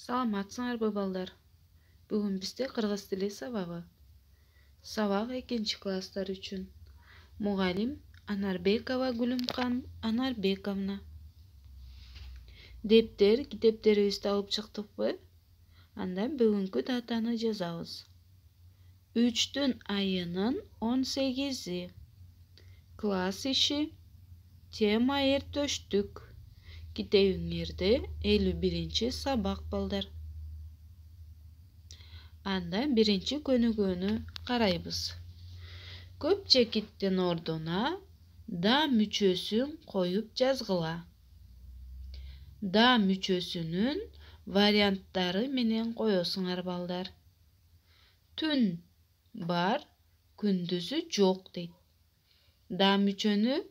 Саламатсыңарбы балдар? Бүгүн бизде кыргыз тили сабагы. Сабак 2-класстар үчүн. Мугалим Анарбекова Гүлүмкан Анарбековна. Дептер, китептерибизди алып чыктыкпы? Анда бүгүнкү датаны жазабыз. 3 айынын 18-и. Класс иши. Тема эртөштүк. Китебиңерде 51-чи сабак балдар. Анда 1-чи көнүгүүнү карайбыз. Көп чекиттин ордуна да мүчөсүн коюп жазгыла. Да мүчөсүнүн варианттары менен коесуңар балдар. Түн бар, күндүзү жок дейт. Да мүчөнү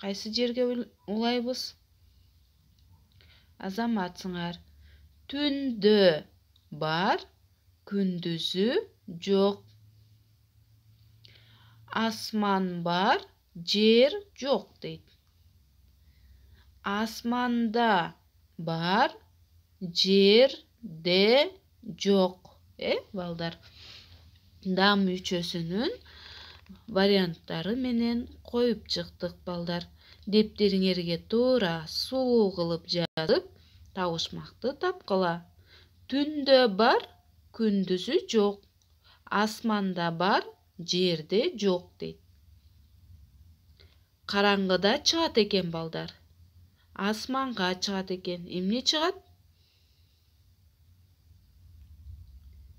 кайсы жерге улайбыз? Азаматсыңар. Түндө бар, күндүзү жок. Асман бар, жер жок дейт. Асманда бар, жерде жок. Балдар. Да мүчөсүнүн варианттары менен коюп чыктык балдар. Дептериңерге туура сулуу кылып жазып, табышмакты тапкыла. Түндө бар, күндүзү жок. Асманда бар, жерде жок дейт. Караңгыда чыгат экен балдар. Асманга чыгат экен. Эмне чыгат?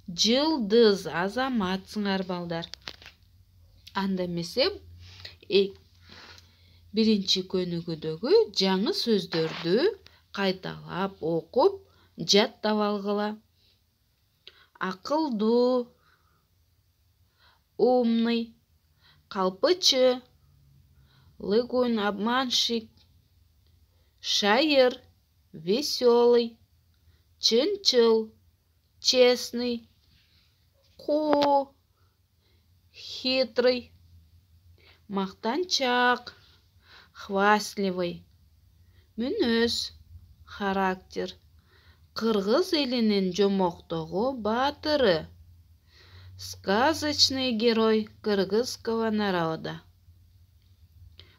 Жылдыз. Азаматсыңар балдар. Анда эмесе 1-чи көнүгүүдөгү жаңы сөздөрдү кайталап окуп, жаттап алгыла. Акылдуу, умный, калпычы, лыгун, обманщик, шайыр, веселый, чынчыл, честный, куу, хитрый, мактанчак, хвастливый, мүнөз, характер, кыргыз элинин жомоктогу баатыры, сказочный герой кыргызского народа.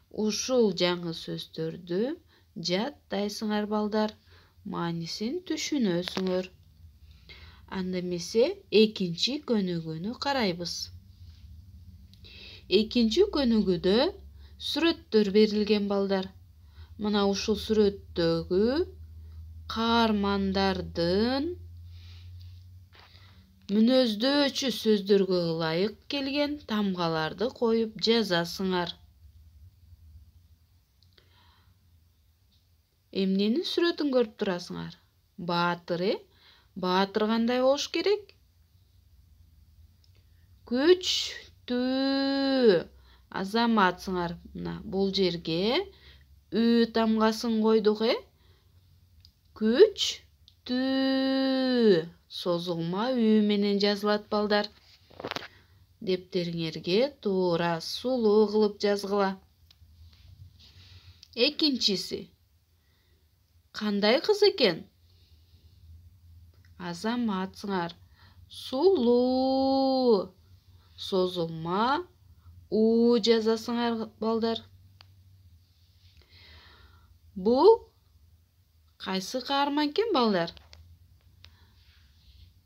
Ушул жаңы сөздөрдү жаттайсыңар балдар, маанисин түшүнөсүңөр. Анда эмесе 2-чи көнүгүүнү карайбыз. 2-чи көнүгүүдө сүрөттөр берилген балдар. Мына ушул сүрөттөгү каармандардын мүнөздөчү сөздөргө ылайык келген тамгаларды коюп жазасыңар. Эмненин сүрөтүн көрүп турасыңар? Баатыр, Баатыр кандай болуш керек? Күчтүү. Азаматсыңар. Мына бул жерге үй тамгасын койдук, Күчтүү. Созулма үй менен жазылат балдар. Дептериңерге туура сулуу кылып жазгыла. 2-чиси. Кандай кыз экен? Азаматсыңар. Сулуу. Созулма у жазасыңар балдар. Бул кайсы каарман экен балдар?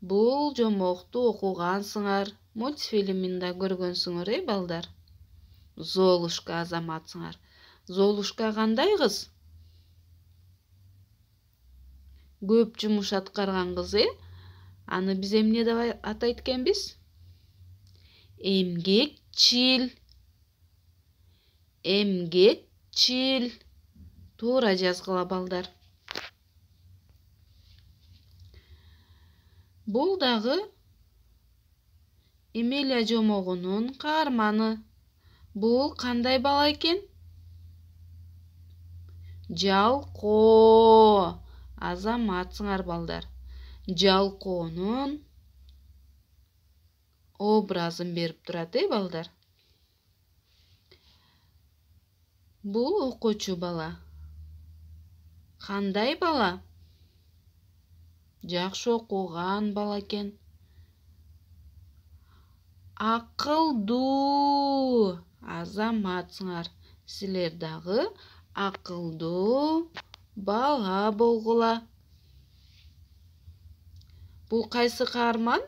Бул жомокту окугансыңар, мультфильминде көргөнсүңөр, балдар. Золушка. Азаматсыңар. Золушка кандай кыз? Көп жумуш аткарган кыз, Аны биз эмне деп атайт экенбиз? Эмгекчил. Эмгекчил. Туура жазгыла балдар. Бул дагы Эмилия жомогунун каарманы. Бул кандай бала экен? Жалкоо. Азаматсыңар балдар. Жалкоонун образын берип турат, балдар. Бул окуучу бала. Кандай бала? жакшы окуган бала экен. Акылдуу азаматсыңар. Силер дагы акылдуу бала болгула. Бул кайсы каарман?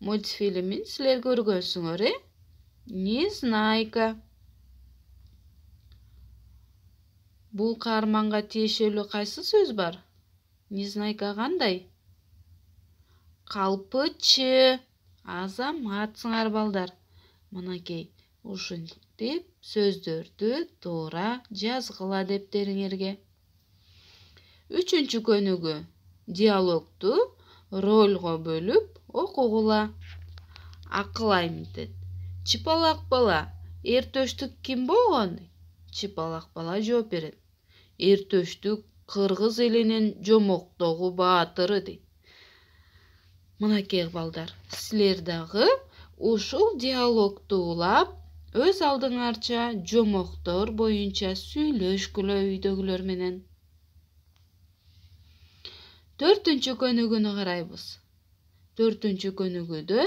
Мультфильмин силер көргөнсүңөр, Незнайка. Бул каарманга тиешелүү кайсы сөз бар? Незнайка кандай? Калпычы азаматсыңар балдар. Мынакей ушинтип сөздөрдү туура жазгыла дептериңерге. 3-чү көнүгүү диалогту ролго бөлүп окугула. Акыл айтет. Чыпалак бала, эртөштүк ким болгон? Чыпалак бала жооп берет. Эртөштүк кыргыз элинин жомоктогу баатыры дейт. Мынакей балдар, силер дагы ушул диалогту улап, өз алдыңарча жомоктор боюнча сүйлөшкүлө үйдөгүлөр менен. 4-чү көнүгүүнү карайбыз. 4-чү көнүгүүдө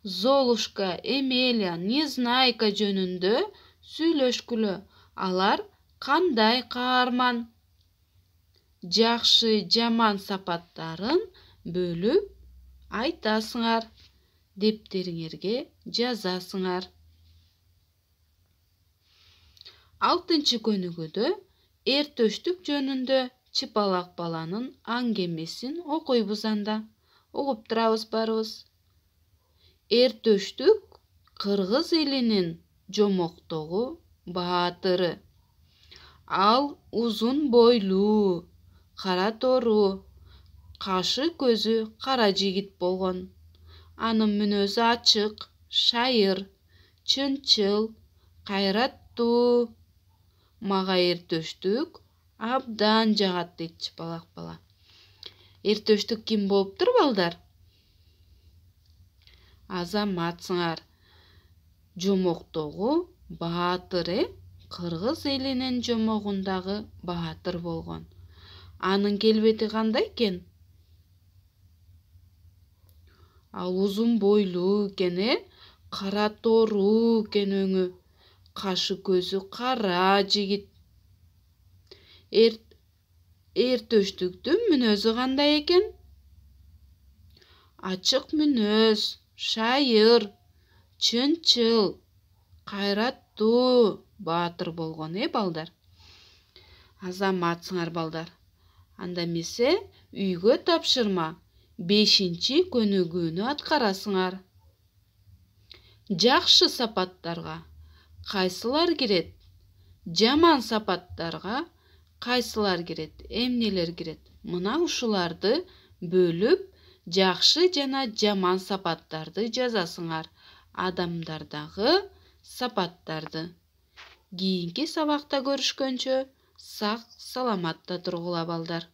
Золушка, Эмелия, Незнайка жөнүндө сүйлөшкүлө. Алар кандай каарман? Жакшы, жаман сапаттарын бөлүп айтасыңар. Дептериңерге жазасыңар. 6-чы көнүгүүдө эртөштүк жөнүндө Чыпалак баланын аңгемесин окуйбуз анда. Угуп турабыз барыбыз. Эртөштүк кыргыз элинин жомоктогу баатыры. Ал узун бойлуу, кара тору, кашы көзү кара жигит болгон. Анын мүнөзү ачык, шайыр, чынчыл, кайраттуу. Мага эртөштүк абдан жагат дейт Чыпалак бала. Эртөштүк ким болуптур балдар? Азаматсыңар. Жомоктогу баатыр, кыргыз элинин жомогундагы баатыр болгон. Анын келбети кандай экен? Ал узун бойлуу экен, кара тору экен өңү, кашы көзү кара жигит. Эртөштүктүн мүнөзү кандай экен? Ачык мүнөз, шайыр, чынчыл, кайраттуу баатыр болгон, балдар. Азаматсыңар балдар. Анда эмесе үйгө тапшырма 5-чи көнүгүүнү аткарасыңар. Жакшы сапаттарга кайсылар кирет? Жаман сапаттарга кайсылар кирет? Эмнелер кирет? Мына ушуларды бөлүп, жакшы жана жаман сапаттарды жазасыңар. Адамдардагы сапаттарды. Кийинки сабакта көрүшкөнчө сак саламатта тургула балдар.